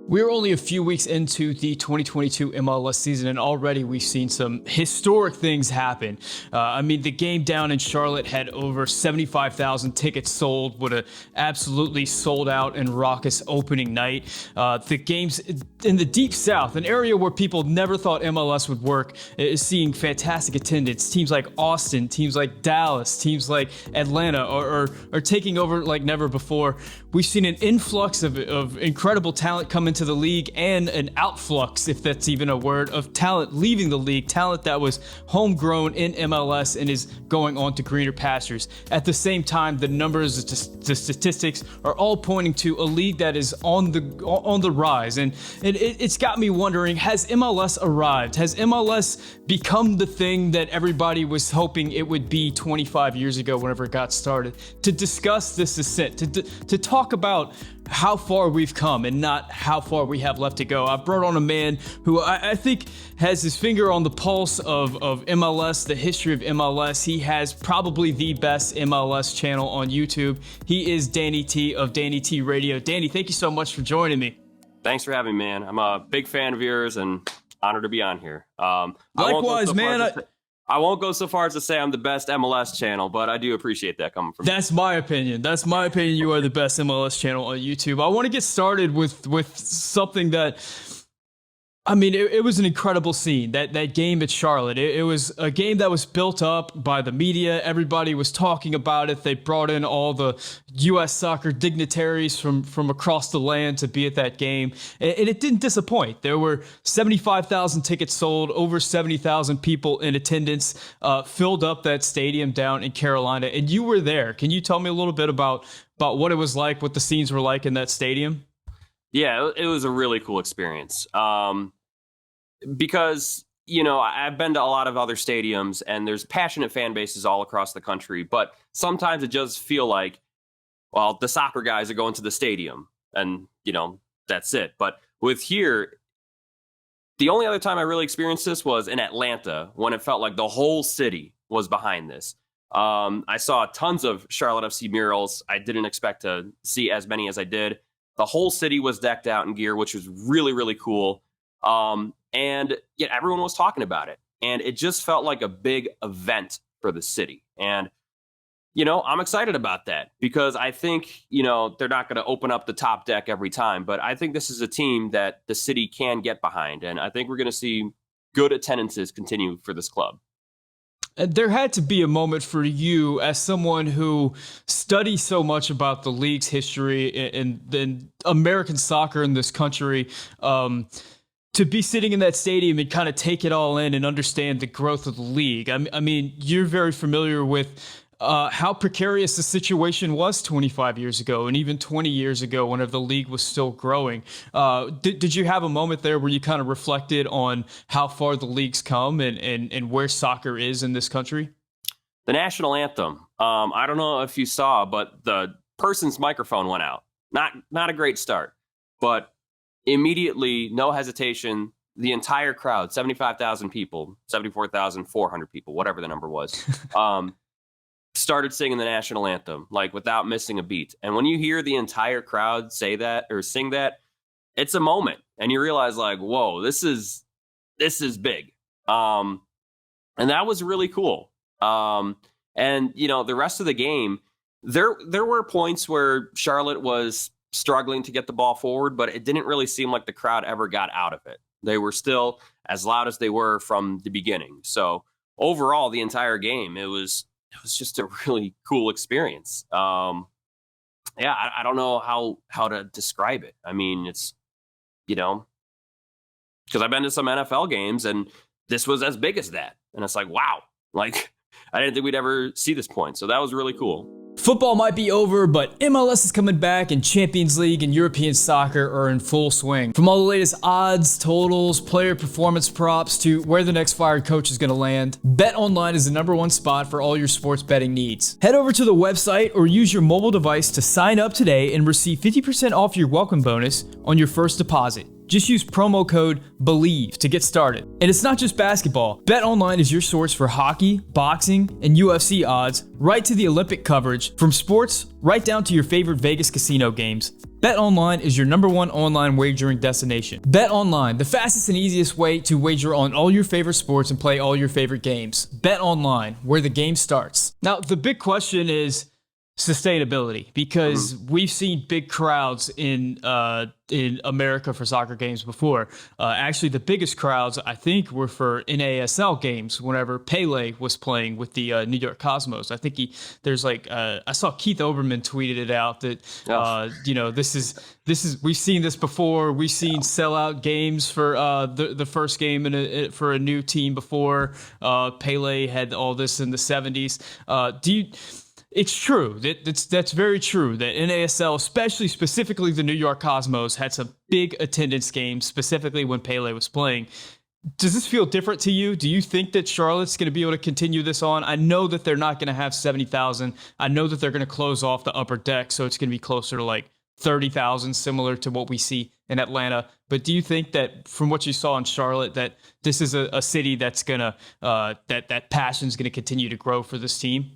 We're only a few weeks into the 2022 MLS season, and already we've seen some historic things happen. The game down in Charlotte had over 75,000 tickets sold with an absolutely sold out and raucous opening night. The games in the Deep South, an area where people never thought MLS would work, is seeing fantastic attendance. Teams like Austin, teams like Dallas, teams like Atlanta are taking over like never before. We've seen an influx of incredible talent come into the league and an outflux, if that's even a word, of talent leaving the league, talent that was homegrown in MLS and is going on to greener pastures. At the same time, the numbers, the statistics are all pointing to a league that is on the rise. And it's got me wondering, has MLS arrived? Has MLS become the thing that everybody was hoping it would be 25 years ago whenever it got started? To discuss this ascent, to talk about how far we've come and not how far we have left to go, I brought on a man who I think has his finger on the pulse of MLS, the history of MLS. He has probably the best MLS channel on YouTube. He is Danny T of DannyTRadio. Danny, thank you so much for joining me. Thanks for having me, man. I'm a big fan of yours and honored to be on here. Likewise, man. I won't go so far as to say I'm the best MLS channel, but I do appreciate that coming from you. That's my opinion. You are the best MLS channel on YouTube. I want to get started with something that, it was an incredible scene, that game at Charlotte. It was a game that was built up by the media. Everybody was talking about it. They brought in all the U.S. soccer dignitaries from across the land to be at that game. And it didn't disappoint. There were 75,000 tickets sold, over 70,000 people in attendance, filled up that stadium down in Carolina. And you were there. Can you tell me a little bit about what it was like, what the scenes were like in that stadium? Yeah, it was a really cool experience. Because, I've been to a lot of other stadiums and there's passionate fan bases all across the country, but sometimes it does feel like, well, the soccer guys are going to the stadium and, that's it. But with here, the only other time I really experienced this was in Atlanta when it felt like the whole city was behind this. I saw tons of Charlotte FC murals. I didn't expect to see as many as I did. The whole city was decked out in gear, which was really, really cool. And yet everyone was talking about it. And it just felt like a big event for the city. And, I'm excited about that because I think, they're not going to open up the top deck every time. But I think this is a team that the city can get behind. And I think we're going to see good attendances continue for this club. There had to be a moment for you as someone who studies so much about the league's history and American soccer in this country, to be sitting in that stadium and kind of take it all in and understand the growth of the league. You're very familiar with how precarious the situation was 25 years ago and even 20 years ago whenever the league was still growing. Did you have a moment there where you kind of reflected on how far the league's come and where soccer is in this country? The national anthem. I don't know if you saw, but the person's microphone went out. Not a great start, but immediately, no hesitation, the entire crowd, 75,000 people, 74,400 people, whatever the number was, started singing the national anthem, like without missing a beat. And when you hear the entire crowd say that or sing that, it's a moment. And you realize like, whoa, this is big. And that was really cool. And, the rest of the game, there were points where Charlotte was struggling to get the ball forward, but it didn't really seem like the crowd ever got out of it. They were still as loud as they were from the beginning. So overall, the entire game, it was just a really cool experience. I don't know how to describe it. It's, because I've been to some NFL games and this was as big as that. And it's like, wow, like I didn't think we'd ever see this point. So that was really cool. Football might be over, but MLS is coming back and Champions League and European soccer are in full swing. From all the latest odds, totals, player performance props to where the next fired coach is going to land, BetOnline is the #1 spot for all your sports betting needs. Head over to the website or use your mobile device to sign up today and receive 50% off your welcome bonus on your first deposit. Just use promo code BELIEVE to get started. And it's not just basketball. BetOnline is your source for hockey, boxing, and UFC odds, right to the Olympic coverage, from sports right down to your favorite Vegas casino games. BetOnline is your #1 online wagering destination. BetOnline, the fastest and easiest way to wager on all your favorite sports and play all your favorite games. BetOnline, where the game starts. Now, the big question is sustainability, because we've seen big crowds in America for soccer games before. Actually, the biggest crowds, I think, were for NASL games whenever Pele was playing with the New York Cosmos. I think I saw Keith Olbermann tweeted it out that this is we've seen this before. We've seen sellout games for the first game for a new team before. Pele had all this in the 70s. It's true. That's very true that NASL, specifically the New York Cosmos, had some big attendance games, specifically when Pele was playing. Does this feel different to you? Do you think that Charlotte's going to be able to continue this on? I know that they're not going to have 70,000. I know that they're going to close off the upper deck, so it's going to be closer to like 30,000, similar to what we see in Atlanta. But do you think that from what you saw in Charlotte, that this is a city that's going to that passion's going to continue to grow for this team?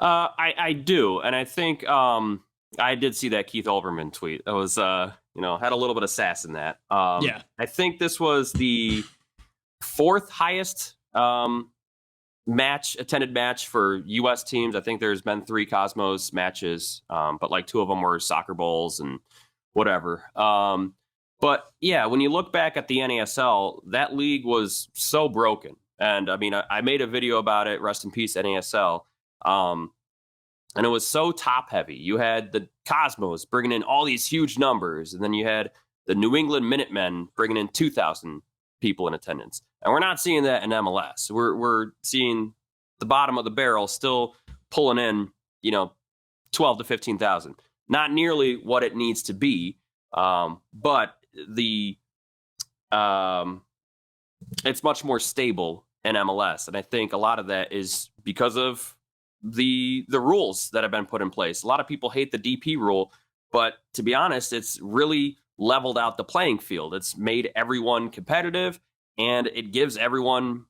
I do, and I think I did see that Keith Olbermann tweet. That was had a little bit of sass in that. Yeah, I think this was the 4th highest attended match for U.S. teams. I think there's been 3 Cosmos matches, but like 2 of them were soccer bowls and whatever. But yeah, when you look back at the NASL, that league was so broken, and I mean, I made a video about it. Rest in peace, NASL. And it was so top heavy. You had the Cosmos bringing in all these huge numbers, and then you had the New England Minutemen bringing in 2,000 people in attendance. And we're not seeing that in MLS. We're seeing the bottom of the barrel still pulling in, 12 to 15,000. Not nearly what it needs to be, but it's much more stable in MLS, and I think a lot of that is because of the rules that have been put in place. A lot of people hate the DP rule, but to be honest, it's really leveled out the playing field. It's made everyone competitive, and it gives everyone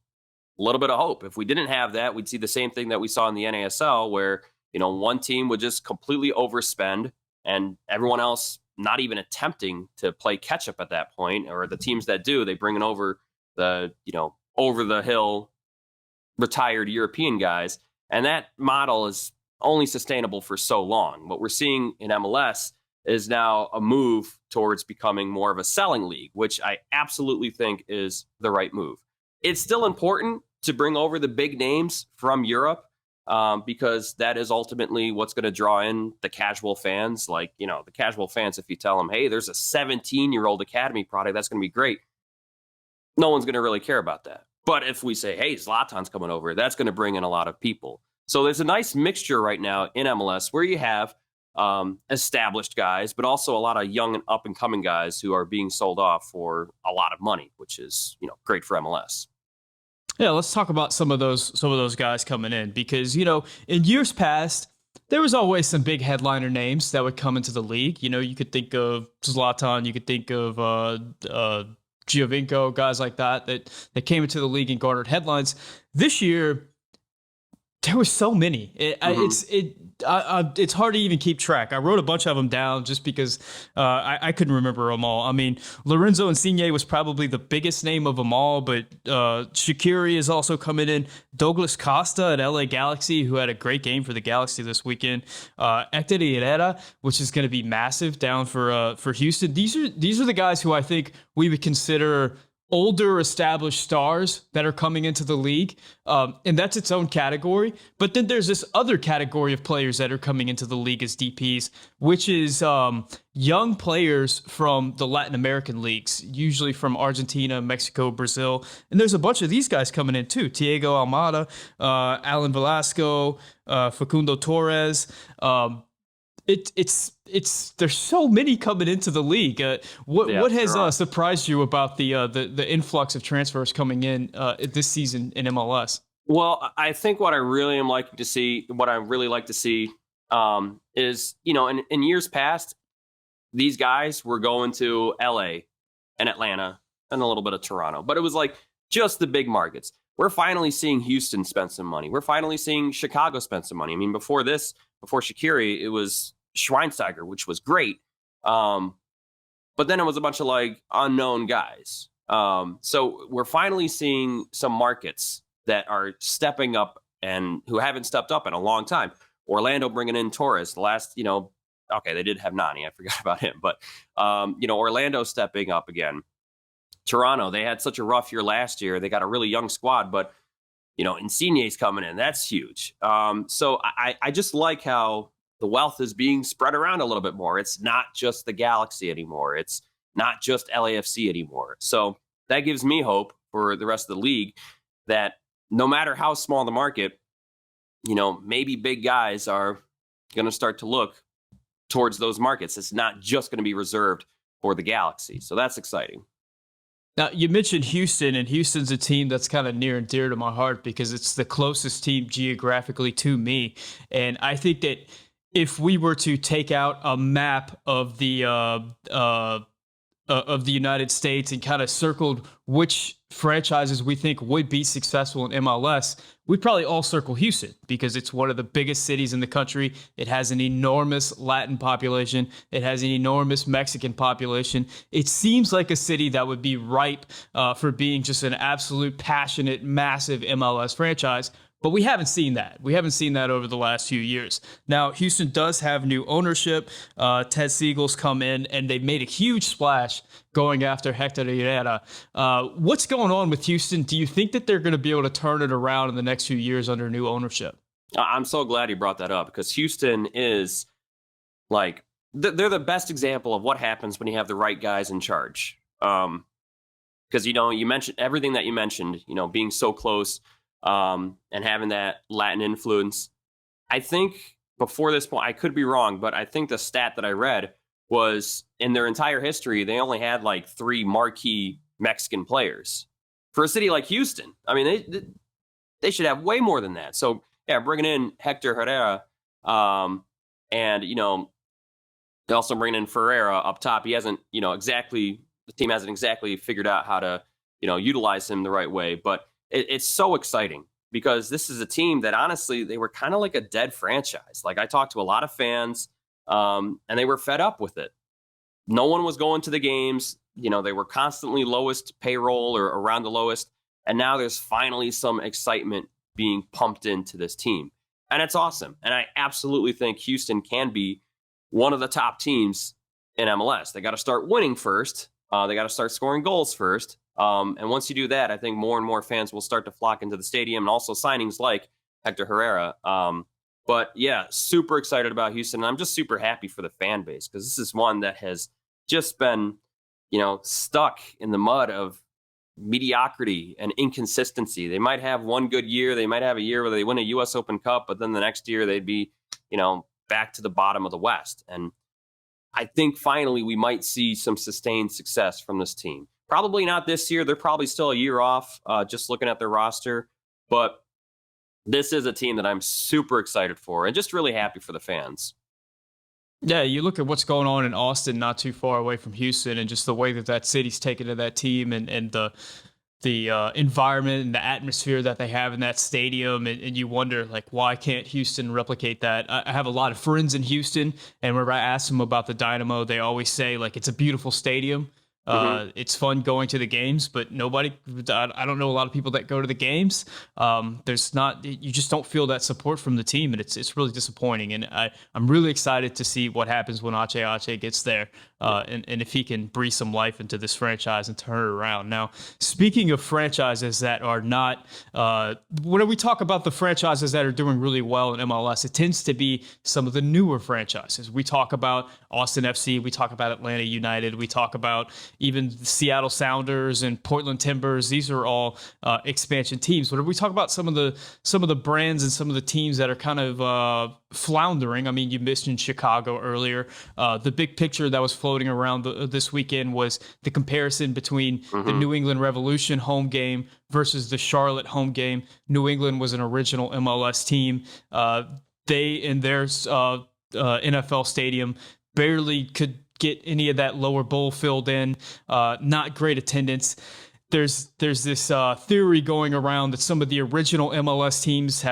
a little bit of hope. If we didn't have that, we'd see the same thing that we saw in the NASL, where one team would just completely overspend, and everyone else not even attempting to play catch up at that point. Or the teams that do, they bring in over the over the hill retired European guys. And that model is only sustainable for so long. What we're seeing in MLS is now a move towards becoming more of a selling league, which I absolutely think is the right move. It's still important to bring over the big names from Europe, because that is ultimately what's going to draw in the casual fans. Like, the casual fans, if you tell them, hey, there's a 17-year-old academy product, that's going to be great, no one's going to really care about that. But if we say, hey, Zlatan's coming over, that's going to bring in a lot of people. So there's a nice mixture right now in MLS where you have established guys, but also a lot of young and up-and-coming guys who are being sold off for a lot of money, which is great for MLS. Yeah, let's talk about some of those guys coming in, because in years past, there was always some big headliner names that would come into the league. You could think of Zlatan, you could think of Giovinco, guys like that came into the league and garnered headlines. This year, there were so many. It's hard to even keep track. I wrote a bunch of them down just because I couldn't remember them all. I mean, Lorenzo Insigne was probably the biggest name of them all, but Shaqiri is also coming in. Douglas Costa at LA Galaxy, who had a great game for the Galaxy this weekend. Hector Herrera, which is going to be massive down for Houston. These are the guys who I think we would consider older established stars that are coming into the league. And that's its own category. But then there's this other category of players that are coming into the league as DPs, which is young players from the Latin American leagues, usually from Argentina, Mexico, Brazil. And there's a bunch of these guys coming in too. Thiago Almada, Alan Velasco, Facundo Torres. There's so many coming into the league. What has surprised you about the influx of transfers coming in this season in MLS? Well, I think what I really like to see is, in years past, these guys were going to LA and Atlanta and a little bit of Toronto. But it was like just the big markets. We're finally seeing Houston spend some money. We're finally seeing Chicago spend some money. I mean, before Shaqiri, it was Schweinsteiger, which was great. But then it was a bunch of like unknown guys. So we're finally seeing some markets that are stepping up and who haven't stepped up in a long time. Orlando bringing in Torres. The last, okay, they did have Nani. I forgot about him. But, Orlando stepping up again. Toronto, they had such a rough year last year. They got a really young squad, but, Insigne's coming in. That's huge. So I just like how the wealth is being spread around a little bit more. It's not just the Galaxy anymore. It's not just LAFC anymore. So that gives me hope for the rest of the league that no matter how small the market, maybe big guys are going to start to look towards those markets. It's not just going to be reserved for the Galaxy. So that's exciting. Now, you mentioned Houston, and Houston's a team that's kind of near and dear to my heart because it's the closest team geographically to me. And I think that if we were to take out a map of the United States and kind of circled which franchises we think would be successful in MLS, we'd probably all circle Houston because it's one of the biggest cities in the country. It has an enormous Latin population. It has an enormous Mexican population. It seems like a city that would be ripe for being just an absolute passionate, massive MLS franchise. But we haven't seen that. We haven't seen that over the last few years. Now, Houston does have new ownership. Ted Siegel's come in, and they made a huge splash going after Hector Herrera. What's going on with Houston? Do you think that they're going to be able to turn it around in the next few years under new ownership? I'm so glad you brought that up because Houston is like, they're the best example of what happens when you have the right guys in charge. Because, you mentioned everything that you mentioned, being so close. And having that Latin influence. I think before this point, I could be wrong, but I think the stat that I read was in their entire history, they only had like 3 marquee Mexican players. For a city like Houston, I mean, they should have way more than that. So, yeah, bringing in Hector Herrera, and, they also bringing in Ferreira up top. He hasn't, the team hasn't exactly figured out how to, utilize him the right way, but it's so exciting because this is a team that honestly, they were kind of like a dead franchise. Like I talked to a lot of fans and they were fed up with it. No one was going to the games. They were constantly lowest payroll or around the lowest. And now there's finally some excitement being pumped into this team. And it's awesome. And I absolutely think Houston can be one of the top teams in MLS. They got to start winning first. They got to start scoring goals first. And once you do that, I think more and more fans will start to flock into the stadium and also signings like Hector Herrera. But yeah, super excited about Houston. And I'm just super happy for the fan base because this is one that has just been, stuck in the mud of mediocrity and inconsistency. They might have one good year. They might have a year where they win a U.S. Open Cup, but then the next year they'd be, back to the bottom of the West. And I think finally we might see some sustained success from this team. Probably not this year. They're probably still a year off, just looking at their roster. But this is a team that I'm super excited for and just really happy for the fans. Yeah, you look at what's going on in Austin, not too far away from Houston, and just the way that city's taken to that team and the environment and the atmosphere that they have in that stadium. And you wonder, like, why can't Houston replicate that? I have a lot of friends in Houston, and whenever I ask them about the Dynamo, they always say, like, it's a beautiful stadium. It's fun going to the games, but I don't know a lot of people that go to the games. You just don't feel that support from the team, and it's really disappointing. And I'm really excited to see what happens when Ache gets there, and if he can breathe some life into this franchise and turn it around. Now, speaking of franchises that are not, when we talk about the franchises that are doing really well in MLS, it tends to be some of the newer franchises. We talk about Austin FC, we talk about Atlanta United, we talk about even the Seattle Sounders and Portland Timbers. These are all expansion teams. But if we talk about some of the brands and some of the teams that are kind of floundering, I mean, you mentioned Chicago earlier. The big picture that was floating around this weekend was the comparison between the New England Revolution home game versus the Charlotte home game. New England was an original MLS team. They, in their NFL stadium, barely could get any of that lower bowl filled in. Not great attendance. There's this theory going around that some of the original MLS teams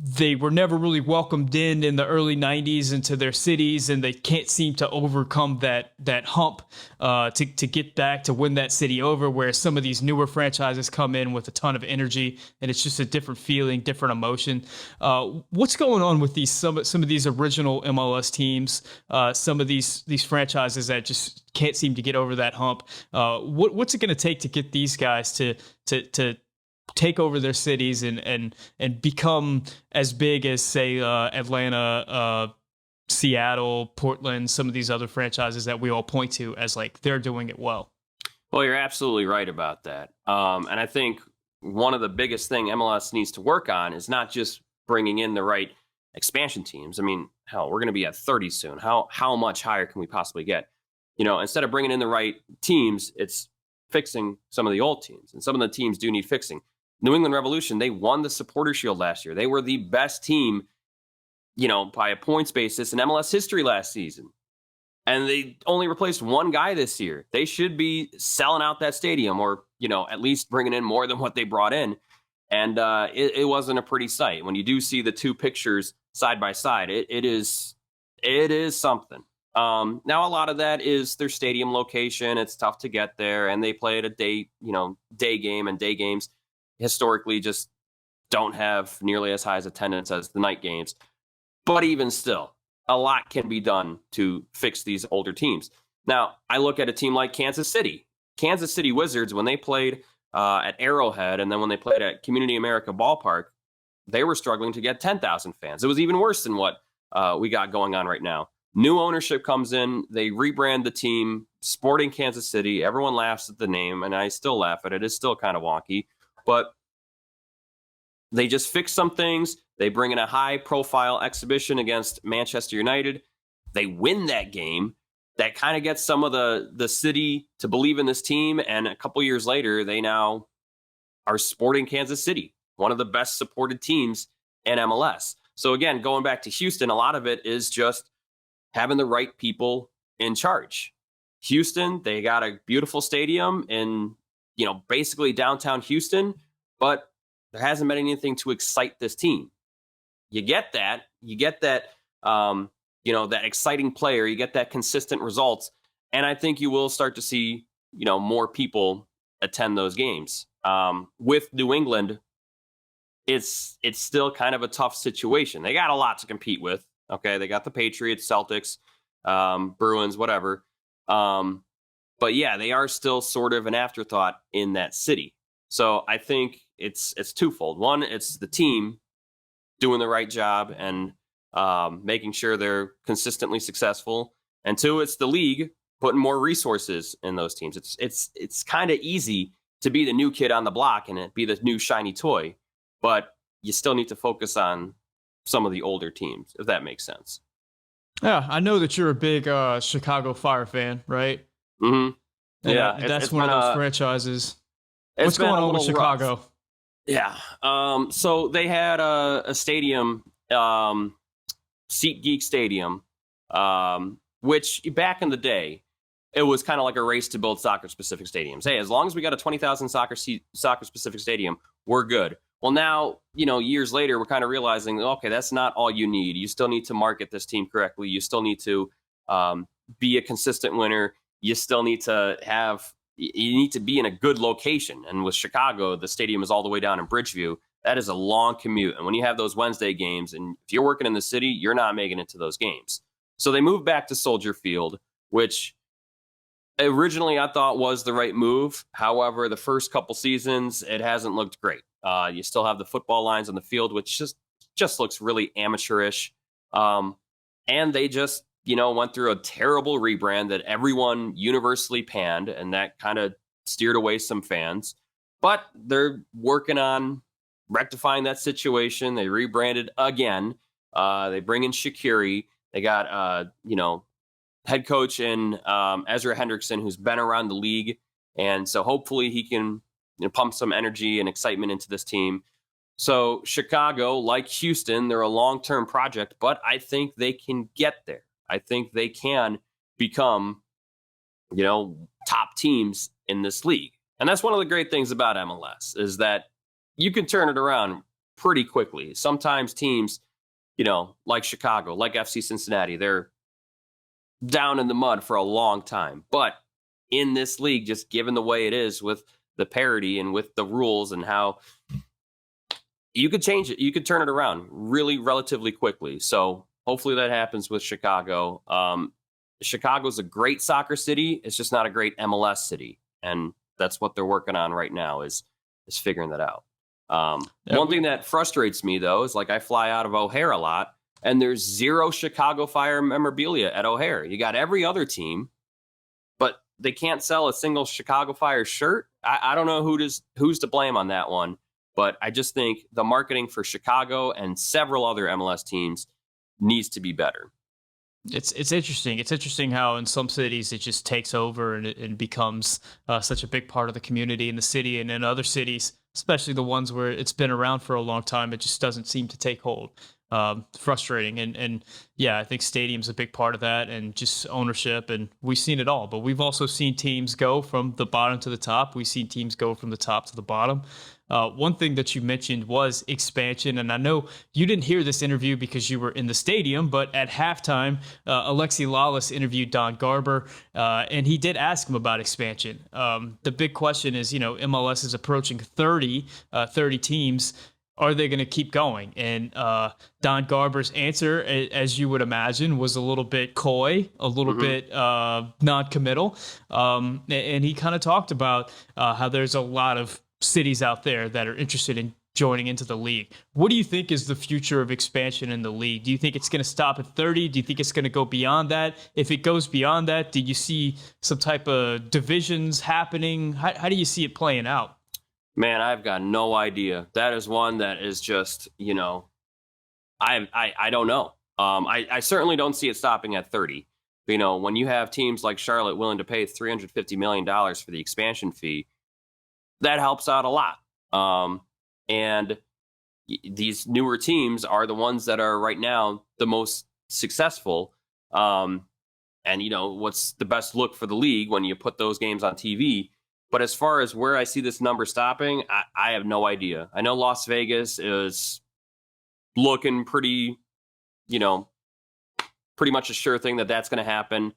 they were never really welcomed in the early 90s into their cities, and they can't seem to overcome that hump to get back to win that city over, whereas some of these newer franchises come in with a ton of energy, and it's just a different feeling, different emotion. What's going on with some of these original MLS teams, some of these franchises that just can't seem to get over that hump? What's it going to take to get these guys to take over their cities and become as big as, say, Atlanta, Seattle, Portland, some of these other franchises that we all point to as like they're doing it well? Well, you're absolutely right about that. And I think one of the biggest thing MLS needs to work on is not just bringing in the right expansion teams. I mean, hell, we're going to be at 30 soon. How much higher can we possibly get? Instead of bringing in the right teams, it's fixing some of the old teams. And some of the teams do need fixing. New England Revolution, they won the Supporter Shield last year. They were the best team, by a points basis in MLS history last season. And they only replaced one guy this year. They should be selling out that stadium, or, at least bringing in more than what they brought in. And it wasn't a pretty sight. When you do see the two pictures side by side, it is something. Now, a lot of that is their stadium location. It's tough to get there, and they play at a day game, and day games historically just don't have nearly as high as attendance as the night games. But even still, a lot can be done to fix these older teams. Now, I look at a team like Kansas City. Kansas City Wizards, when they played at Arrowhead, and then when they played at Community America Ballpark, they were struggling to get 10,000 fans. It was even worse than what we got going on right now. New ownership comes in. They rebrand the team Sporting Kansas City. Everyone laughs at the name, and I still laugh at it. It's still kind of wonky. But they just fix some things. They bring in a high-profile exhibition against Manchester United. They win that game. That kind of gets some of the city to believe in this team. And a couple years later, they now are Sporting Kansas City, one of the best supported teams in MLS. So again, going back to Houston, a lot of it is just having the right people in charge. Houston, they got a beautiful stadium in, basically downtown Houston, but there hasn't been anything to excite this team. You get that, that exciting player, you get that consistent results. And I think you will start to see, more people attend those games. With New England, it's still kind of a tough situation. They got a lot to compete with. Okay, they got the Patriots, Celtics, Bruins, whatever. But yeah, they are still sort of an afterthought in that city. So I think it's twofold. One, it's the team doing the right job and making sure they're consistently successful. And two, it's the league putting more resources in those teams. It's kind of easy to be the new kid on the block and be the new shiny toy, but you still need to focus on some of the older teams, if that makes sense. Yeah, I know that you're a big Chicago Fire fan, right? Mm-hmm. Yeah, that's one of those franchises. What's going on with Chicago? Rough. Yeah. So they had a stadium, SeatGeek Stadium, which back in the day, it was kind of like a race to build soccer-specific stadiums. Hey, as long as we got a 20,000 soccer-specific stadium, we're good. Well, now, years later, we're kind of realizing, okay, that's not all you need. You still need to market this team correctly. You still need to be a consistent winner. You still need to be in a good location. And with Chicago, the stadium is all the way down in Bridgeview. That is a long commute. And when you have those Wednesday games, and if you're working in the city, you're not making it to those games. So they moved back to Soldier Field, which originally I thought was the right move. However, the first couple seasons, it hasn't looked great. You still have the football lines on the field, which just looks really amateurish. And they just, went through a terrible rebrand that everyone universally panned, and that kind of steered away some fans. But they're working on rectifying that situation. They rebranded again. They bring in Shaqiri. They got, head coach in Ezra Hendrickson, who's been around the league. And so hopefully he can pump some energy and excitement into this team. So Chicago, like Houston, they're a long-term project, but I think they can get there. I think they can become, top teams in this league. And that's one of the great things about MLS is that you can turn it around pretty quickly. Sometimes teams, like Chicago, like FC Cincinnati, they're down in the mud for a long time. But in this league, just given the way it is with the parity and with the rules and how you could change it, you could turn it around really relatively quickly. So hopefully that happens with Chicago. Chicago's a great soccer city. It's just not a great MLS city. And that's what they're working on right now is figuring that out. One thing that frustrates me, though, is like I fly out of O'Hare a lot, and there's zero Chicago Fire memorabilia at O'Hare. You got every other team, but they can't sell a single Chicago Fire shirt. I don't know who's to blame on that one, but I just think the marketing for Chicago and several other MLS teams needs to be better. It's interesting. It's interesting how in some cities it just takes over and it becomes such a big part of the community in the city, and in other cities, especially the ones where it's been around for a long time, it just doesn't seem to take hold. Frustrating. And yeah, I think stadium's a big part of that, and just ownership, and we've seen it all. But we've also seen teams go from the bottom to the top. We've seen teams go from the top to the bottom. One thing that you mentioned was expansion, and I know you didn't hear this interview because you were in the stadium, but at halftime, Alexi Lawless interviewed Don Garber, and he did ask him about expansion. The big question is, MLS is approaching 30 teams. Are they going to keep going? And Don Garber's answer, as you would imagine, was a little bit coy, a little bit non-committal. And he kind of talked about how there's a lot of cities out there that are interested in joining into the league. What do you think is the future of expansion in the league? Do you think it's going to stop at 30? Do you think it's going to go beyond that? If it goes beyond that, do you see some type of divisions happening? How do you see it playing out? Man, I've got no idea. That is one that is just, I don't know. I certainly don't see it stopping at 30. When you have teams like Charlotte willing to pay $350 million for the expansion fee, that helps out a lot. And these newer teams are the ones that are right now the most successful. And, what's the best look for the league when you put those games on TV? But as far as where I see this number stopping, I have no idea. I know Las Vegas is looking pretty much a sure thing that's going to happen.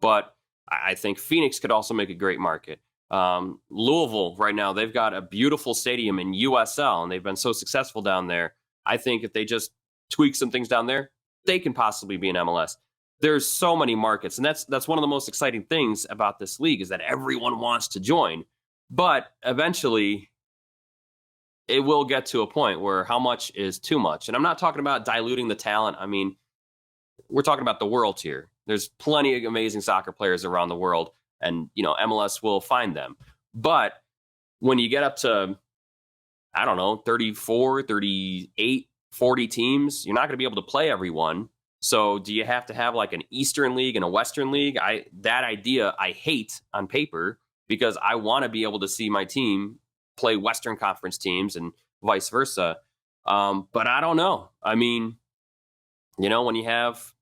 But I think Phoenix could also make a great market. Louisville right now, they've got a beautiful stadium in USL, and they've been so successful down there. I think if they just tweak some things down there, they can possibly be in MLS. There's so many markets, and that's one of the most exciting things about this league is that everyone wants to join. But eventually, it will get to a point where how much is too much. And I'm not talking about diluting the talent. I mean, we're talking about the world here. There's plenty of amazing soccer players around the world, and MLS will find them. But when you get up to, 34, 38, 40 teams, you're not going to be able to play everyone. So do you have to have like an Eastern League and a Western League? That idea I hate on paper, because I want to be able to see my team play Western Conference teams and vice versa. But I don't know. I mean, when you have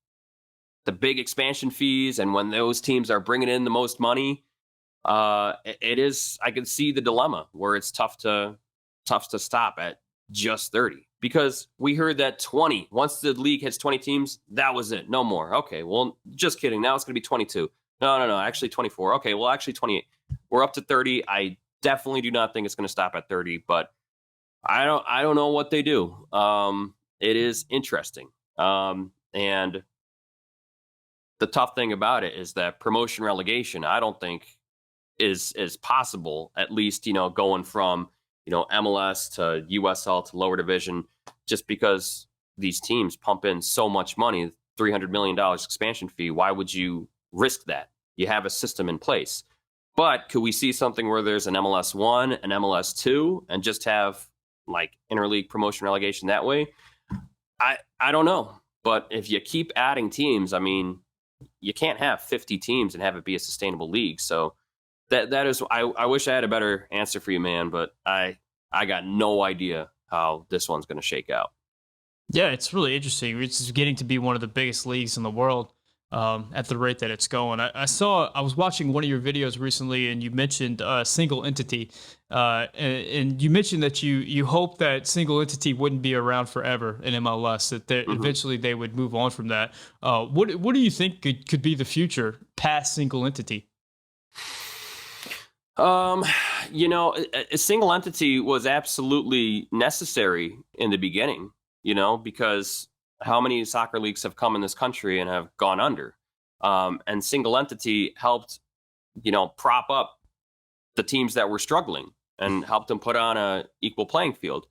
the big expansion fees and when those teams are bringing in the most money, it is, I can see the dilemma where it's tough to stop at just 30. Because we heard that 20, once the league hits 20 teams, that was it. No more. Okay, well, just kidding. Now it's going to be 22. No, actually 24. Okay, well, actually 28. We're up to 30. I definitely do not think it's going to stop at 30, but I don't know what they do. It is interesting. And the tough thing about it is that promotion relegation, I don't think is possible, at least, going from MLS to USL to lower division, just because these teams pump in so much money, $300 million expansion fee. Why would you risk that? You have a system in place. But could we see something where there's an MLS 1, an MLS 2, and just have like interleague promotion relegation that way? I don't know. But if you keep adding teams, I mean, you can't have 50 teams and have it be a sustainable league. So that is, I wish I had a better answer for you, man, but I got no idea how this one's going to shake out. Yeah, it's really interesting. It's getting to be one of the biggest leagues in the world. at the rate that it's going. I was watching one of your videos recently, and you mentioned single entity, and you mentioned that you hope that single entity wouldn't be around forever in MLS, that eventually they would move on from that. What do you think could be the future past single entity? A single entity was absolutely necessary in the beginning, because how many soccer leagues have come in this country and have gone under? And single entity helped, prop up the teams that were struggling and helped them put on a equal playing field.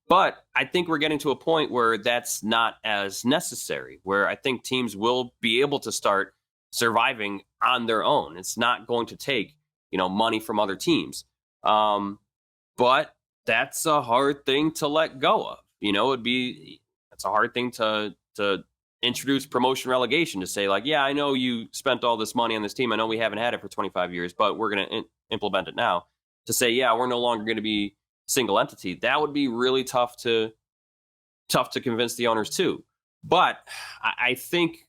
But I think we're getting to a point where that's not as necessary, where I think teams will be able to start surviving on their own. It's not going to take, money from other teams. But that's a hard thing to let go of. It's a hard thing to introduce promotion relegation, to say, like, yeah, I know you spent all this money on this team. I know we haven't had it for 25 years, but we're going to implement it now. To say, yeah, we're no longer going to be single entity. That would be really tough to convince the owners too. But I think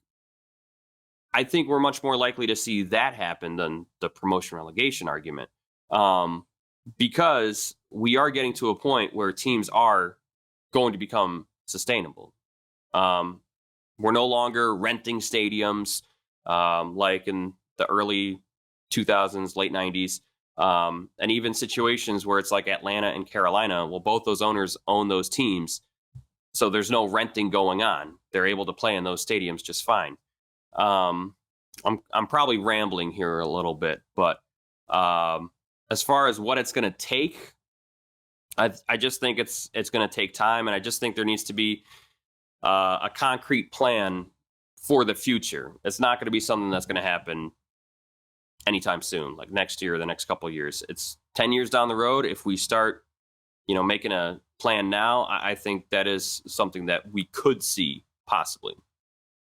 we're much more likely to see that happen than the promotion relegation argument, because we are getting to a point where teams are going to become sustainable. We're no longer renting stadiums like in the early 2000s, late 90s, and even situations where it's like Atlanta and Carolina. Well, both those owners own those teams, so there's no renting going on. They're able to play in those stadiums just fine. I'm probably rambling here a little bit, but as far as what it's going to take, I just think it's going to take time, and I just think there needs to be a concrete plan for the future. It's not going to be something that's going to happen anytime soon, like next year or the next couple of years. It's 10 years down the road. If we start, making a plan now, I think that is something that we could see possibly.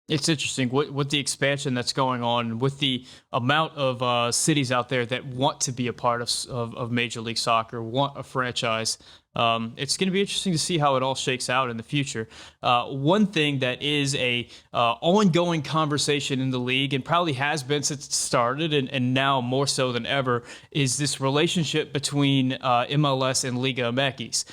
It's interesting with the expansion that's going on, with the amount of cities out there that want to be a part of Major League Soccer, want a franchise. It's going to be interesting to see how it all shakes out in the future. One thing that is a ongoing conversation in the league, and probably has been since it started, and now more so than ever, is this relationship between MLS and LigaMX.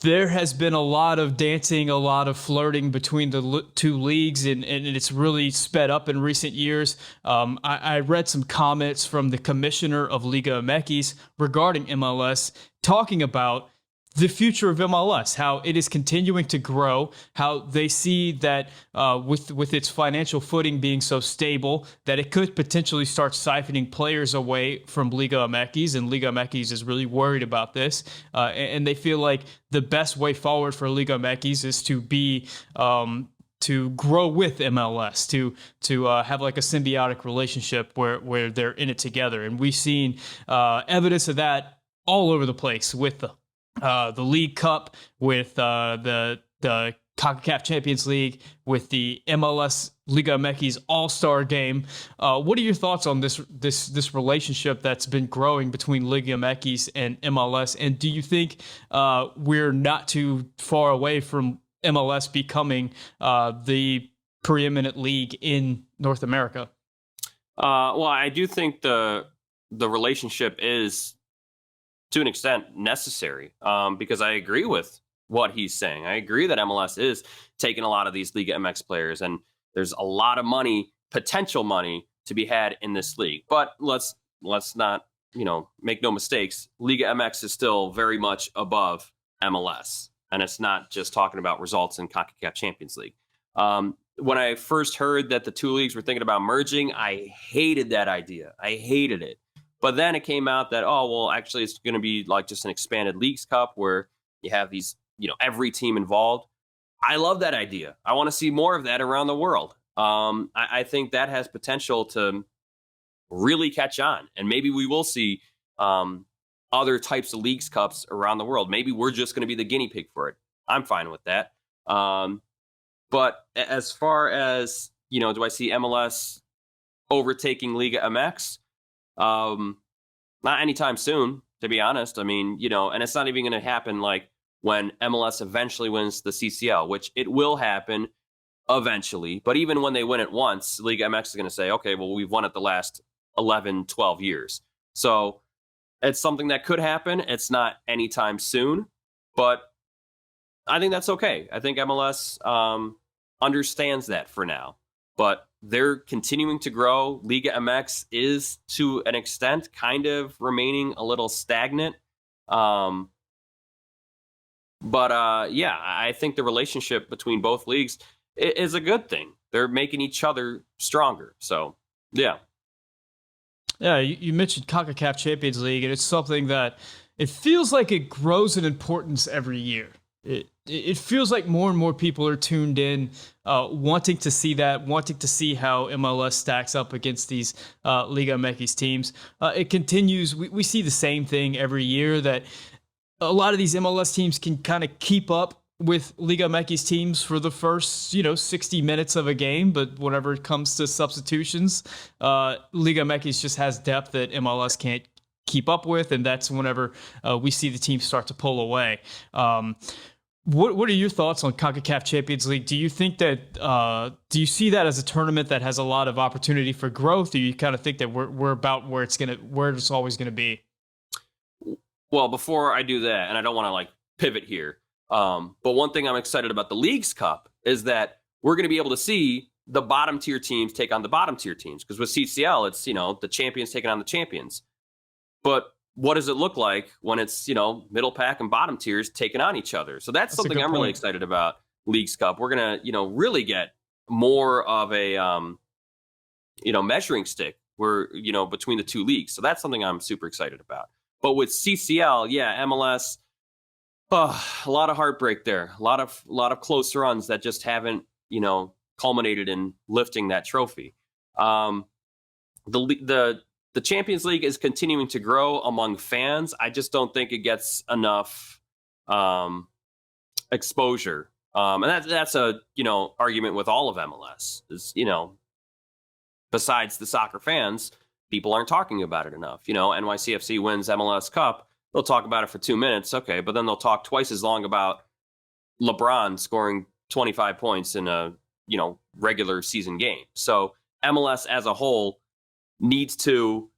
There has been a lot of dancing, a lot of flirting between the two leagues, and it's really sped up in recent years. I read some comments from the commissioner of LigaMX regarding MLS, talking about the future of MLS, how it is continuing to grow, how they see that with its financial footing being so stable, that it could potentially start siphoning players away from LigaMX, and LigaMX is really worried about this, and they feel like the best way forward for LigaMX is to be to grow with MLS, to have like a symbiotic relationship where they're in it together, and we've seen evidence of that all over the place with the League Cup, with the CONCACAF Champions League, with the MLS LigaMX All-Star Game. What are your thoughts on this relationship that's been growing between LigaMX and MLS? And do you think we're not too far away from MLS becoming the preeminent league in North America? Well, I do think the relationship is, to an extent, necessary, because I agree with what he's saying. I agree that MLS is taking a lot of these LigaMX players, and there's a lot of money, potential money, to be had in this league. But let's not, make no mistakes. LigaMX is still very much above MLS, and it's not just talking about results in CONCACAF Champions League. When I first heard that the two leagues were thinking about merging, I hated that idea. I hated it. But then it came out that, actually it's going to be like just an expanded Leagues Cup where you have these, every team involved. I love that idea. I want to see more of that around the world. I think that has potential to really catch on. And maybe we will see other types of Leagues Cups around the world. Maybe we're just going to be the guinea pig for it. I'm fine with that. But as far as, do I see MLS overtaking LigaMX? Not anytime soon, to be honest. I mean, and it's not even going to happen like when MLS eventually wins the CCL, which it will happen eventually. But even when they win it once, LigaMX is going to say, okay, well, we've won it the last 11, 12 years. So it's something that could happen. It's not anytime soon, but I think that's okay. I think MLS understands that for now, but they're continuing to grow. Liga MX is, to an extent, kind of remaining a little stagnant. But I think the relationship between both leagues is a good thing. They're making each other stronger. So, yeah. Yeah, you mentioned CONCACAF Champions League, and it's something that it feels like it grows in importance every year. It feels like more and more people are tuned in, wanting to see that, wanting to see how MLS stacks up against these Liga MX teams. It continues. We see the same thing every year, that a lot of these MLS teams can kind of keep up with Liga MX teams for the first, 60 minutes of a game, but whenever it comes to substitutions, Liga MX just has depth that MLS can't keep up with, and that's whenever we see the teams start to pull away. What are your thoughts on CONCACAF Champions League? Do you think that do you see that as a tournament that has a lot of opportunity for growth, or you kind of think that we're about where it's always gonna be? Well, before I do that, and I don't want to pivot here, but one thing I'm excited about the Leagues Cup is that we're going to be able to see the bottom tier teams take on the bottom tier teams, because with CCL, it's the champions taking on the champions. But what does it look like when it's middle pack and bottom tiers taking on each other? So that's something I'm really excited about. Leagues Cup, we're gonna really get more of a measuring stick where between the two leagues. So that's something I'm super excited about. But with CCL, yeah, MLS, a lot of heartbreak there. A lot of close runs that just haven't culminated in lifting that trophy. The Champions League is continuing to grow among fans. I just don't think it gets enough exposure. And that's a argument with all of MLS. Is besides the soccer fans, people aren't talking about it enough. NYCFC wins MLS Cup, they'll talk about it for 2 minutes, okay, but then they'll talk twice as long about LeBron scoring 25 points in a regular season game. So MLS as a whole needs to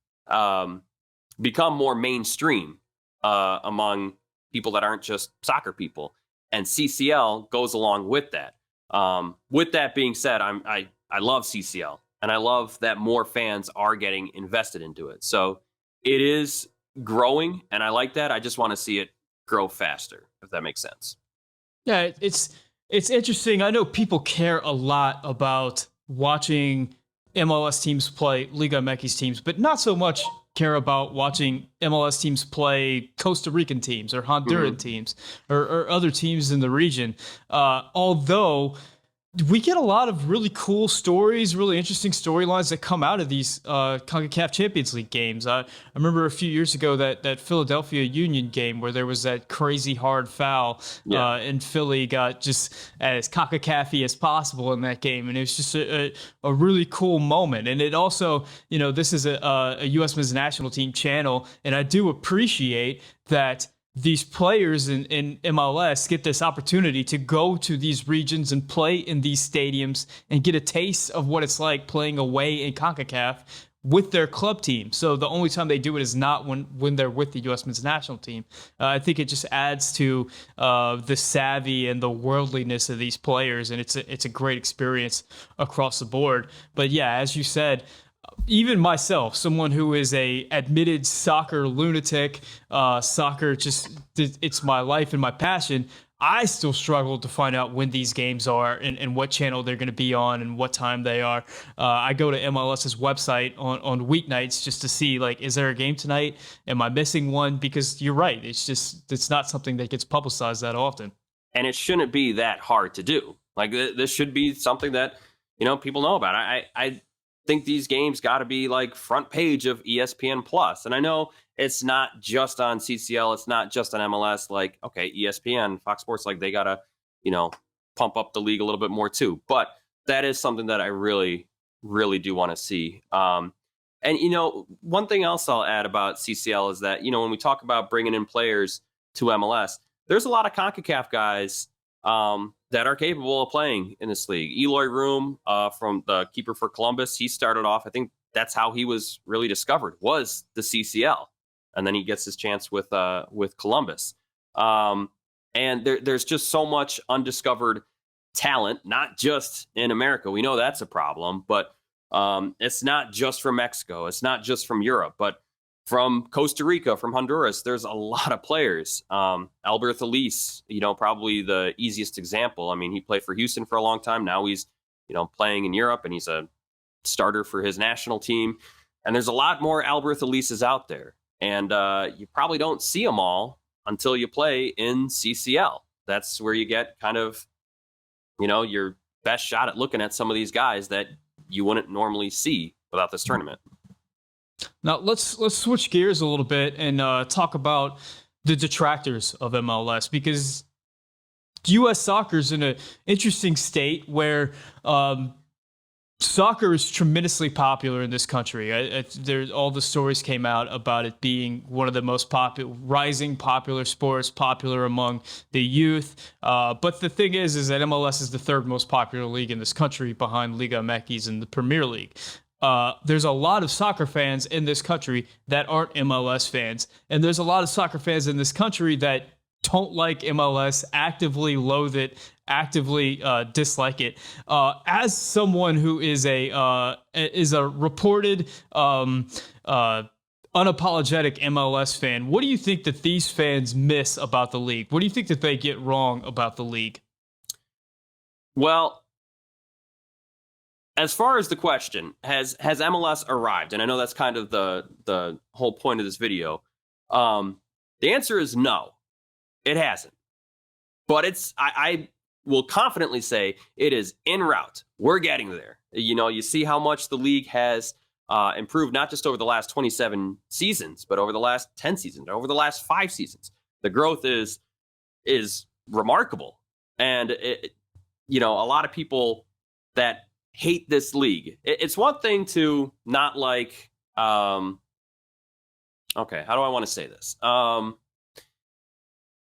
become more mainstream among people that aren't just soccer people, and CCL goes along with that. With that being said, I love CCL, and I love that more fans are getting invested into it. So it is growing, and I like that. I just want to see it grow faster, if that makes sense. Yeah, it's interesting. I know people care a lot about watching MLS teams play Liga MX teams, but not so much care about watching MLS teams play Costa Rican teams or Honduran teams or other teams in the region. Although we get a lot of really cool stories, really interesting storylines that come out of these CONCACAF Champions League games. I remember a few years ago that Philadelphia Union game where there was that crazy hard foul, and Philly got just as CONCACAF-y as possible in that game, and it was just a really cool moment. And it also, this is a U.S. men's national team channel, and I do appreciate that these players in MLS get this opportunity to go to these regions and play in these stadiums and get a taste of what it's like playing away in CONCACAF with their club team. So the only time they do it is not when they're with the U.S. men's national team. I think it just adds to the savvy and the worldliness of these players, and it's a great experience across the board. But yeah, as you said, even myself, someone who is a admitted soccer lunatic, soccer it's my life and my passion, I still struggle to find out when these games are and what channel they're going to be on and what time they are. I go to MLS's website on weeknights just to see, is there a game tonight? Am I missing one? Because you're right. It's not something that gets publicized that often. And it shouldn't be that hard to do. This should be something that, people know about. I think these games got to be front page of ESPN Plus. And I know it's not just on CCL. It's not just on MLS. Okay, ESPN, Fox Sports, they got to, pump up the league a little bit more too. But that is something that I really, really do want to see. And, one thing else I'll add about CCL is that, when we talk about bringing in players to MLS, there's a lot of CONCACAF guys that that are capable of playing in this league. Eloy Room, from the keeper for Columbus, he started off, I think that's how he was really discovered, was the CCL. And then he gets his chance with Columbus. And there's just so much undiscovered talent, not just in America. We know that's a problem, but it's not just from Mexico. It's not just from Europe, but from Costa Rica, from Honduras. There's a lot of players. Albert Elise, probably the easiest example. I mean, he played for Houston for a long time. Now he's, playing in Europe, and he's a starter for his national team. And there's a lot more Albert Elises out there. And you probably don't see them all until you play in CCL. That's where you get kind of, your best shot at looking at some of these guys that you wouldn't normally see without this tournament. Now let's switch gears a little bit and talk about the detractors of MLS, because U.S. soccer is in an interesting state where soccer is tremendously popular in this country. There's all the stories came out about it being one of the most rising popular sports, popular among the youth. But the thing is that MLS is the third most popular league in this country, behind LigaMX and the Premier League. There's a lot of soccer fans in this country that aren't MLS fans, and there's a lot of soccer fans in this country that don't like MLS, actively loathe it, actively dislike it. As someone who is a reported unapologetic MLS fan, what do you think that these fans miss about the league? What do you think that they get wrong about the league? Well, as far as the question, has MLS arrived? And I know that's kind of the whole point of this video. The answer is no, it hasn't. But I will confidently say it is en route. We're getting there. You see how much the league has improved, not just over the last 27 seasons, but over the last 10 seasons, over the last 5 seasons. The growth is remarkable. And a lot of people that hate this league. It's one thing to not like, okay, how do I want to say this?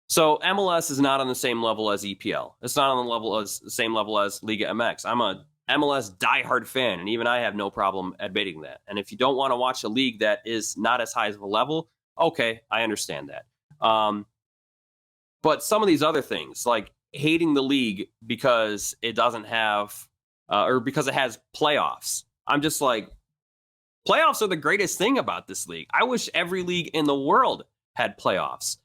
So MLS is not on the same level as EPL. It's not on the same level as LigaMX. I'm a MLS diehard fan, and even I have no problem admitting that. And if you don't want to watch a league that is not as high of a level, okay, I understand that. But some of these other things, like hating the league because it doesn't have or because it has playoffs. I'm just like, playoffs are the greatest thing about this league. I wish every league in the world had playoffs.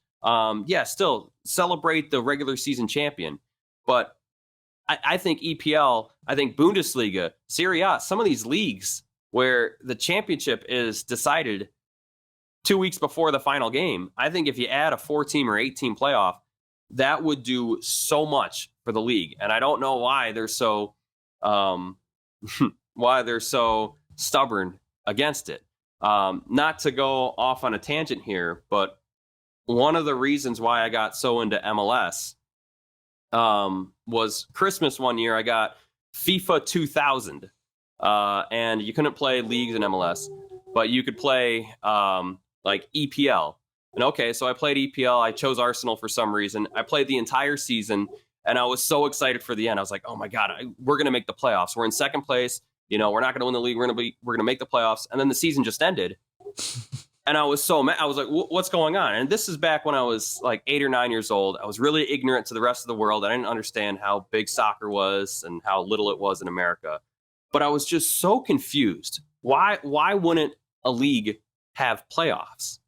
Still celebrate the regular season champion. But I think EPL, I think Bundesliga, Serie A, some of these leagues where the championship is decided 2 weeks before the final game, I think if you add a 4-team or 8-team playoff, that would do so much for the league. And I don't know why they're so stubborn against it. Not to go off on a tangent here, but one of the reasons why I got so into MLS was Christmas one year. I got FIFA 2000, and you couldn't play leagues in MLS, but you could play like EPL. And okay, so I played EPL. I chose Arsenal for some reason. I played the entire season, and I was so excited for the end. I was like, "Oh my god, we're gonna make the playoffs. We're in second place. We're not gonna win the league. We're gonna make the playoffs." And then the season just ended, and I was so mad. I was like, "What's going on?" And this is back when I was like 8 or 9 years old. I was really ignorant to the rest of the world. I didn't understand how big soccer was and how little it was in America. But I was just so confused. Why wouldn't a league have playoffs?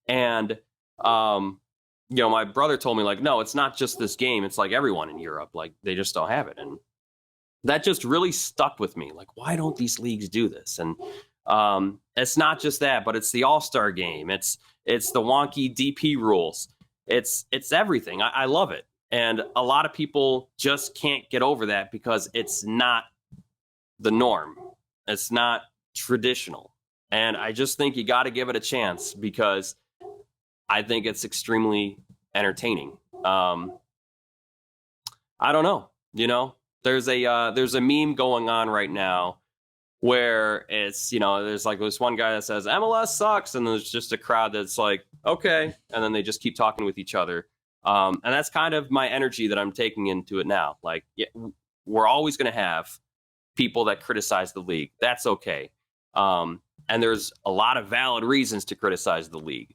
And my brother told me, like, no, it's not just this game. It's like everyone in Europe, like they just don't have it. And that just really stuck with me. Like, why don't these leagues do this? And it's not just that, but it's the All-Star game. It's the wonky DP rules. It's everything. I love it. And a lot of people just can't get over that because it's not the norm. It's not traditional. And I just think you got to give it a chance because I think it's extremely entertaining. I don't know. There's a meme going on right now where it's, there's like this one guy that says MLS sucks, and there's just a crowd that's like, okay, and then they just keep talking with each other. And that's kind of my energy that I'm taking into it now. Like, yeah, we're always going to have people that criticize the league. That's okay. And there's a lot of valid reasons to criticize the league.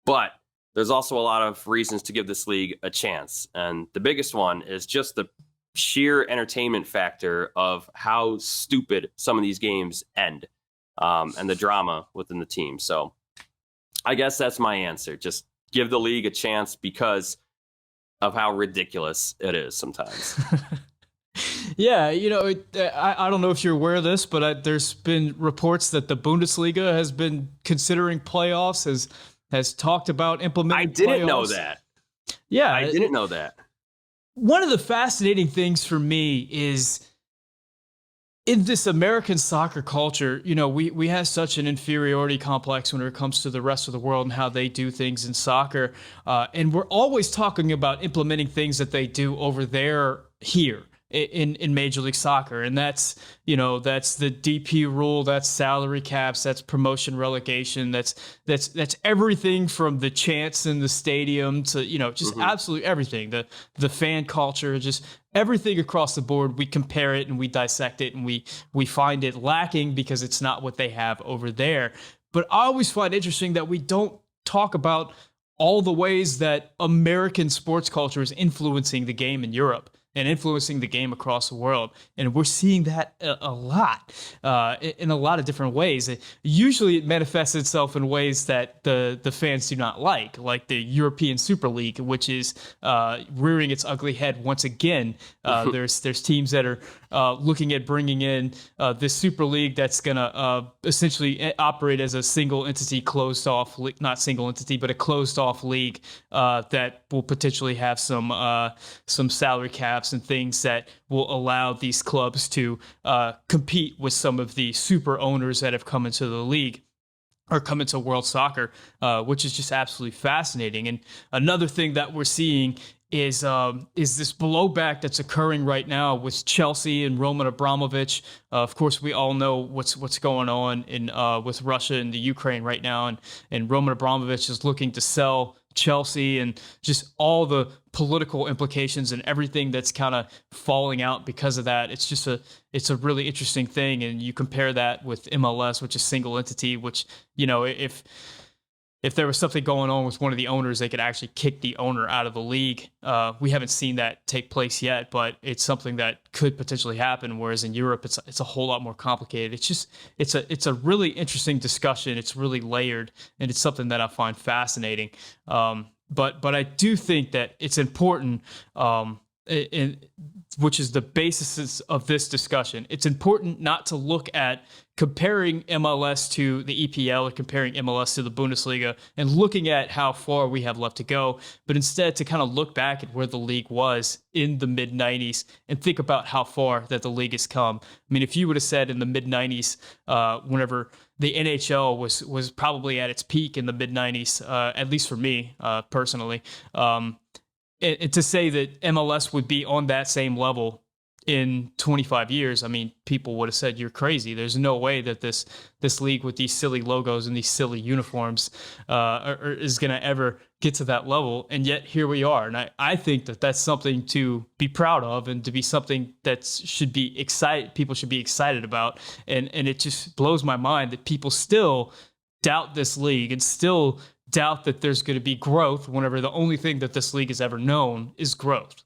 But there's also a lot of reasons to give this league a chance. And the biggest one is just the sheer entertainment factor of how stupid some of these games end, and the drama within the team. So I guess that's my answer. Just give the league a chance because of how ridiculous it is sometimes. Yeah, I don't know if you're aware of this, but there's been reports that the Bundesliga has been considering playoffs, has talked about implementing I didn't playoffs. know that. Yeah. I didn't know that. One of the fascinating things for me is in this American soccer culture, we have such an inferiority complex when it comes to the rest of the world and how they do things in soccer. And we're always talking about implementing things that they do over there here in Major League Soccer. And that's the DP rule, that's salary caps, that's promotion relegation, that's everything from the chants in the stadium to, just absolutely everything. The fan culture, just everything across the board. We compare it and we dissect it and we find it lacking because it's not what they have over there. But I always find interesting that we don't talk about all the ways that American sports culture is influencing the game in Europe and influencing the game across the world. And we're seeing that a lot, in a lot of different ways. Usually it manifests itself in ways that the fans do not like the European Super League, which is rearing its ugly head once again. There's teams that are looking at bringing in this Super League that's going to essentially operate as a single entity, closed off, not single entity, but a closed off league that will potentially have some salary caps and things that will allow these clubs to compete with some of the super owners that have come into the league or come into world soccer, which is just absolutely fascinating. And another thing that we're seeing is this blowback that's occurring right now with Chelsea and Roman Abramovich. Of course, we all know what's going on in with Russia and the Ukraine right now, and Roman Abramovich is looking to sell Chelsea and just all the political implications and everything that's kind of falling out because of that. It's a really interesting thing, and you compare that with MLS, which is single entity, which if there was something going on with one of the owners, they could actually kick the owner out of the league. We haven't seen that take place yet, but it's something that could potentially happen. Whereas in Europe, it's a whole lot more complicated. It's a really interesting discussion. It's really layered, and it's something that I find fascinating. But I do think that it's important, which is the basis of this discussion. It's important not to look at comparing MLS to the EPL or comparing MLS to the Bundesliga and looking at how far we have left to go, but instead to kind of look back at where the league was in the mid-90s and think about how far that the league has come. I mean, if you would have said in the mid-90s, whenever the NHL was probably at its peak in the mid-90s, at least for me personally, and to say that MLS would be on that same level in 25 years, I mean, people would have said you're crazy. There's no way that this league with these silly logos and these silly uniforms is going to ever get to that level. And yet here we are. And I think that that's something to be proud of and to be something that should be excited. People should be excited about. And it just blows my mind that people still doubt this league and still doubt that there's going to be growth whenever the only thing that this league has ever known is growth.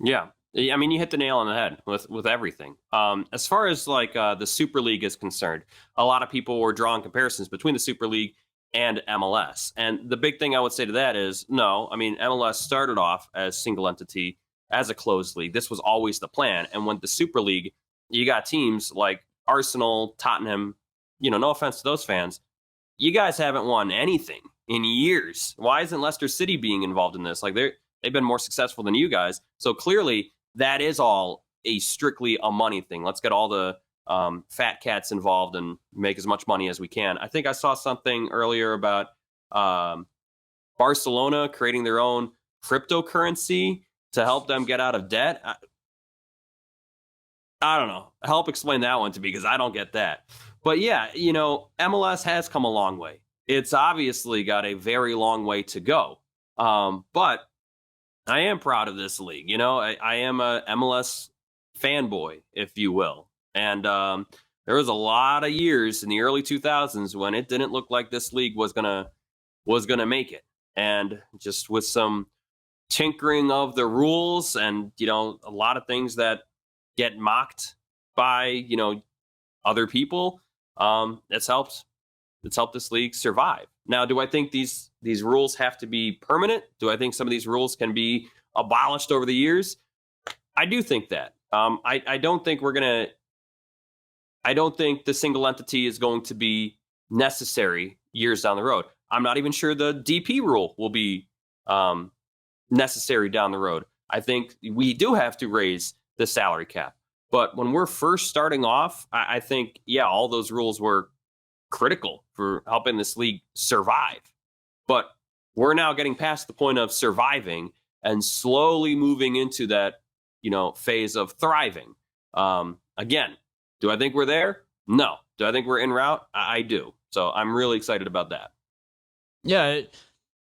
Yeah. I mean, you hit the nail on the head with everything. As far as the Super League is concerned, a lot of people were drawing comparisons between the Super League and MLS. And the big thing I would say to that is, no, I mean, MLS started off as single entity, as a closed league. This was always the plan. And when the Super League, you got teams like Arsenal, Tottenham, no offense to those fans, you guys haven't won anything in years. Why isn't Leicester City being involved in this? Like they've been more successful than you guys. So clearly that is all strictly a money thing. Let's get all the fat cats involved and make as much money as we can. I think I saw something earlier about Barcelona creating their own cryptocurrency to help them get out of debt. I don't know. Help explain that one to me because I don't get that. But yeah, MLS has come a long way. It's obviously got a very long way to go. But I am proud of this league. I am a MLS fanboy, if you will. And there was a lot of years in the early 2000s when it didn't look like this league was gonna make it. And just with some tinkering of the rules and a lot of things that get mocked by other people, it's helped this league survive. Now, do I think these rules have to be permanent? Do I think some of these rules can be abolished over the years? I do think that. I don't think I don't think the single entity is going to be necessary years down the road. I'm not even sure the DP rule will be necessary down the road. I think we do have to raise the salary cap. But when we're first starting off, I think, yeah, all those rules were critical for helping this league survive. But we're now getting past the point of surviving and slowly moving into that, phase of thriving. Again, do I think we're there? No. Do I think we're en route? I do. So I'm really excited about that. Yeah,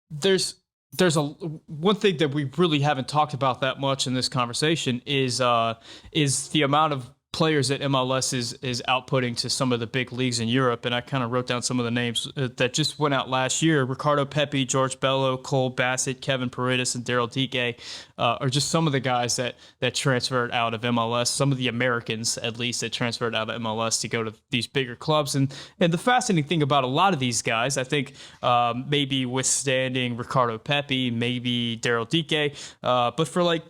there's a one thing that we really haven't talked about that much in this conversation is the amount of players that MLS is outputting to some of the big leagues in Europe. And I kind of wrote down some of the names that just went out last year. Ricardo Pepi, George Bello, Cole Bassett, Kevin Paredes, and Daryl Dike are just some of the guys that transferred out of MLS, some of the Americans, at least, that transferred out of MLS to go to these bigger clubs. And the fascinating thing about a lot of these guys, I think maybe withstanding Ricardo Pepi, maybe Daryl Dike, but for like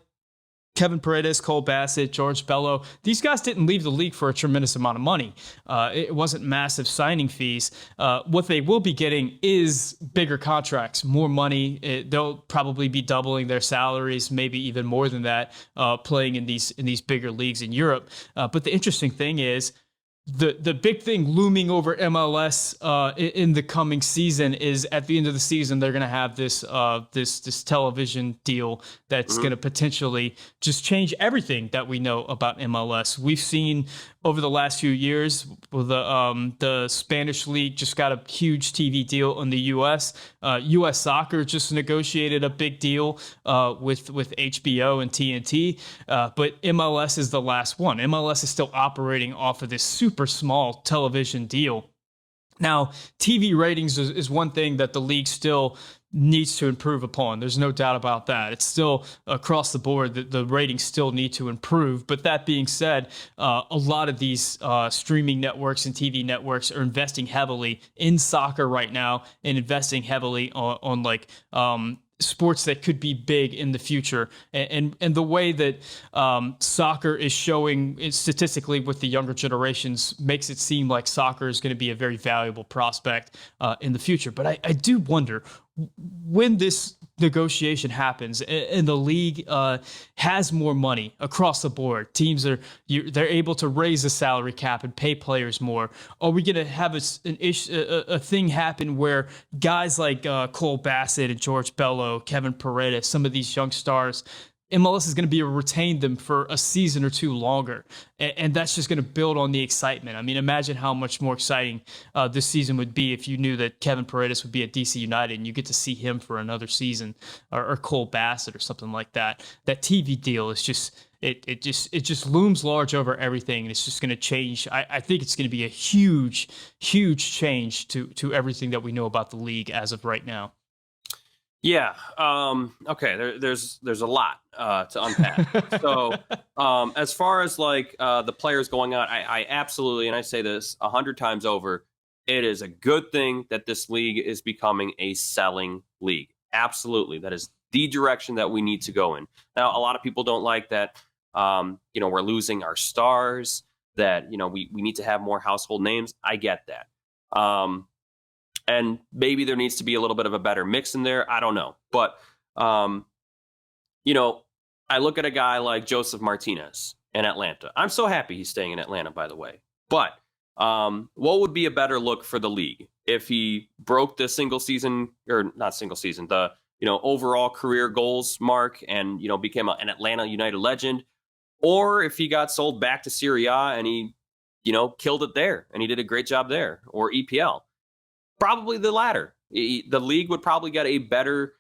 Kevin Paredes, Cole Bassett, George Bello, these guys didn't leave the league for a tremendous amount of money. It wasn't massive signing fees. What they will be getting is bigger contracts, more money. They'll probably be doubling their salaries, maybe even more than that, playing in these bigger leagues in Europe. But the interesting thing is, the big thing looming over MLS in the coming season is at the end of the season they're going to have this television deal that's going to potentially just change everything that we know about MLS. We've seen over the last few years, the Spanish league just got a huge TV deal in the U.S. U.S. Soccer just negotiated a big deal with HBO and TNT, but MLS is the last one. MLS is still operating off of this super small television deal. Now, TV ratings is one thing that the league still needs to improve upon. There's no doubt about that. It's still across the board that the ratings still need to improve. But that being said, a lot of these streaming networks and TV networks are investing heavily in soccer right now and investing heavily on like sports that could be big in the future. And the way that soccer is showing statistically with the younger generations makes it seem like soccer is going to be a very valuable prospect in the future. But I do wonder, when this negotiation happens and the league has more money across the board, teams they're able to raise the salary cap and pay players more. Are we going to have a thing happen where guys like Cole Bassett and George Bello, Kevin Paredes, some of these young stars, MLS is going to be able to retain them for a season or two longer. And that's just going to build on the excitement. I mean, imagine how much more exciting this season would be if you knew that Kevin Paredes would be at DC United and you get to see him for another season, or Cole Bassett or something like that. That TV deal is just, it just looms large over everything. And it's just going to change. I think it's going to be a huge, huge change to everything that we know about the league as of right now. Yeah. Okay. There's a lot to unpack. So as far as like the players going out, I absolutely, and I say this 100 times over, it is a good thing that this league is becoming a selling league. Absolutely. That is the direction that we need to go in. Now, a lot of people don't like that, we're losing our stars, that, we need to have more household names. I get that. And maybe there needs to be a little bit of a better mix in there. I don't know. But, I look at a guy like Joseph Martinez in Atlanta. I'm so happy he's staying in Atlanta, by the way. But what would be a better look for the league if he broke the the overall career goals mark and, became an Atlanta United legend, or if he got sold back to Serie A and he, killed it there and he did a great job there, or EPL? Probably the latter. The league would probably get a better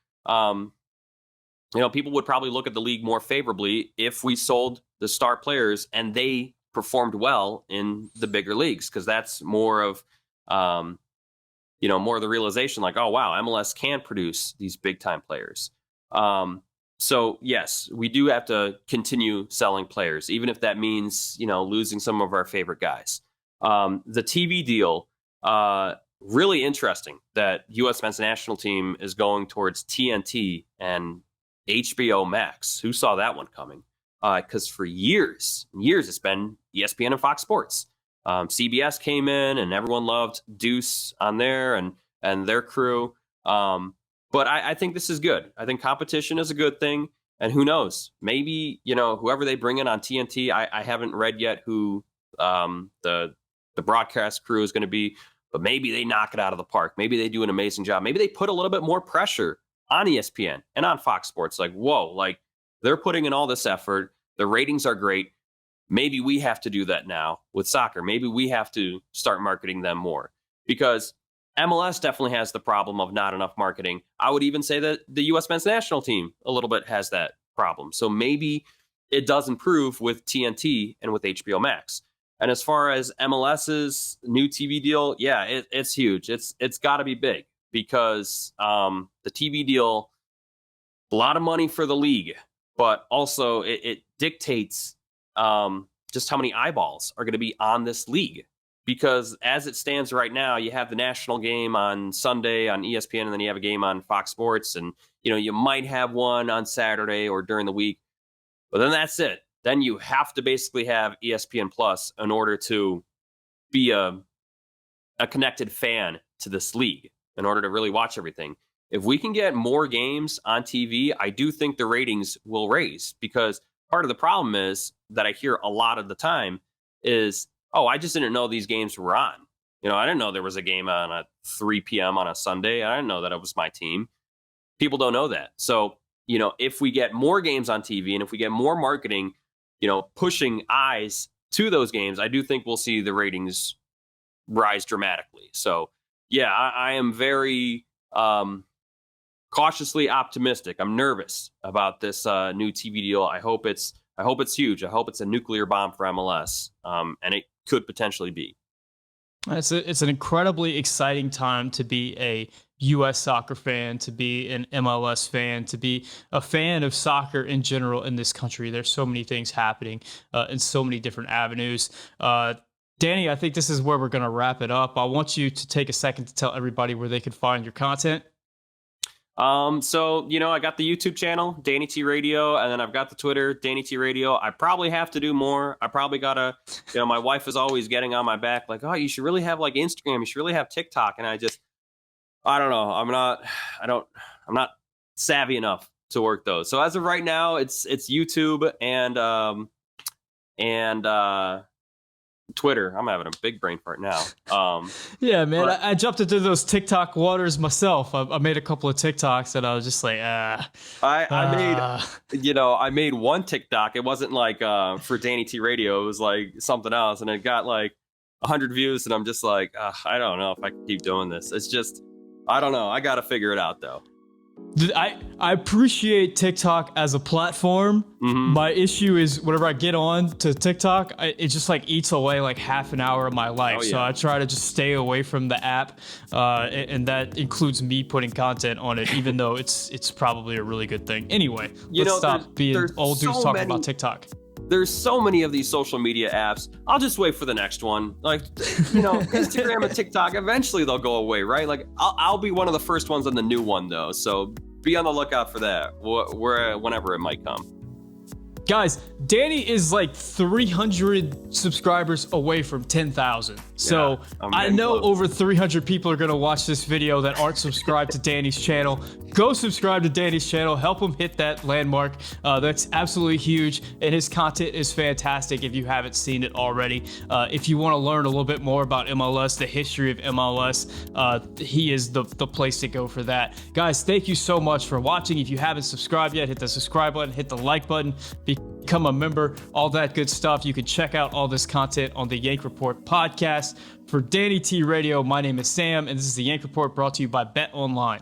people would probably look at the league more favorably if we sold the star players and they performed well in the bigger leagues, because that's more of, more of the realization like, oh, wow, MLS can produce these big time players. So, yes, we do have to continue selling players, even if that means, losing some of our favorite guys. The TV deal, really interesting that U.S. men's national team is going towards TNT and HBO Max. Who saw that one coming? Because for years it's been ESPN and Fox Sports. CBS came in and everyone loved Deuce on there and their crew. But I think this is good. I think competition is a good thing. And who knows? Maybe, whoever they bring in on TNT, I haven't read yet who the broadcast crew is going to be, but maybe they knock it out of the park. Maybe they do an amazing job. Maybe they put a little bit more pressure on ESPN and on Fox Sports. Like, whoa, like they're putting in all this effort. The ratings are great. Maybe we have to do that now with soccer. Maybe we have to start marketing them more, because MLS definitely has the problem of not enough marketing. I would even say that the U.S. men's national team a little bit has that problem. So maybe it does improve with TNT and with HBO Max. And as far as MLS's new TV deal, yeah, it's huge. It's got to be big, because the TV deal, a lot of money for the league, but also it dictates just how many eyeballs are going to be on this league. Because as it stands right now, you have the national game on Sunday on ESPN, and then you have a game on Fox Sports, and you might have one on Saturday or during the week, but then that's it. Then you have to basically have ESPN Plus in order to be a connected fan to this league, in order to really watch everything. If we can get more games on TV, I do think the ratings will raise, because part of the problem is that I hear a lot of the time is, oh, I just didn't know these games were on. I didn't know there was a game on at 3 p.m. on a Sunday. I didn't know that it was my team. People don't know that. So, if we get more games on TV and if we get more marketing, pushing eyes to those games, I do think we'll see the ratings rise dramatically. So, yeah, I am very cautiously optimistic. I'm nervous about this new TV deal. I hope it's huge. I hope it's a nuclear bomb for MLS, and it could potentially be. It's an incredibly exciting time to be a U.S. soccer fan, to be an MLS fan, to be a fan of soccer in general in this country. There's so many things happening in so many different avenues. Danny, I think this is where we're going to wrap it up. I want you to take a second to tell everybody where they can find your content. So, I got the YouTube channel, DannyTRadio, and then I've got the Twitter, DannyTRadio. I probably have to do more. I probably gotta, my wife is always getting on my back, like, oh, you should really have like Instagram. You should really have TikTok. And I don't know. I'm not savvy enough to work those. So as of right now, it's YouTube and Twitter. I'm having a big brain fart now. Yeah, man. I jumped into those TikTok waters myself. I made a couple of TikToks and I was just like, I made one TikTok. It wasn't like for DannyTRadio. It was like something else, and it got like 100 views, and I'm just like, I don't know if I can keep doing this. It's just, I don't know. I got to figure it out though. I appreciate TikTok as a platform. Mm-hmm. My issue is whenever I get on to TikTok, it just like eats away like half an hour of my life. Oh, yeah. So I try to just stay away from the app, and that includes me putting content on it, even though it's probably a really good thing. Anyway, let's stop being old dudes talking about TikTok. There's so many of these social media apps. I'll just wait for the next one. Like, Instagram and TikTok, eventually they'll go away, right? Like, I'll be one of the first ones on the new one, though. So be on the lookout for that, whenever it might come. Guys, Danny is like 300 subscribers away from 10,000. So I know over 300 people are going to watch this video that aren't subscribed to Danny's channel. Go subscribe to Danny's channel. Help him hit that landmark. That's absolutely huge. And his content is fantastic if you haven't seen it already. If you want to learn a little bit more about MLS, the history of MLS, he is the place to go for that. Guys, thank you so much for watching. If you haven't subscribed yet, hit the subscribe button, hit the like button, become a member, all that good stuff. You can check out all this content on the Yank Report podcast. For DannyTRadio, my name is Sam, and this is the Yank Report brought to you by Bet Online.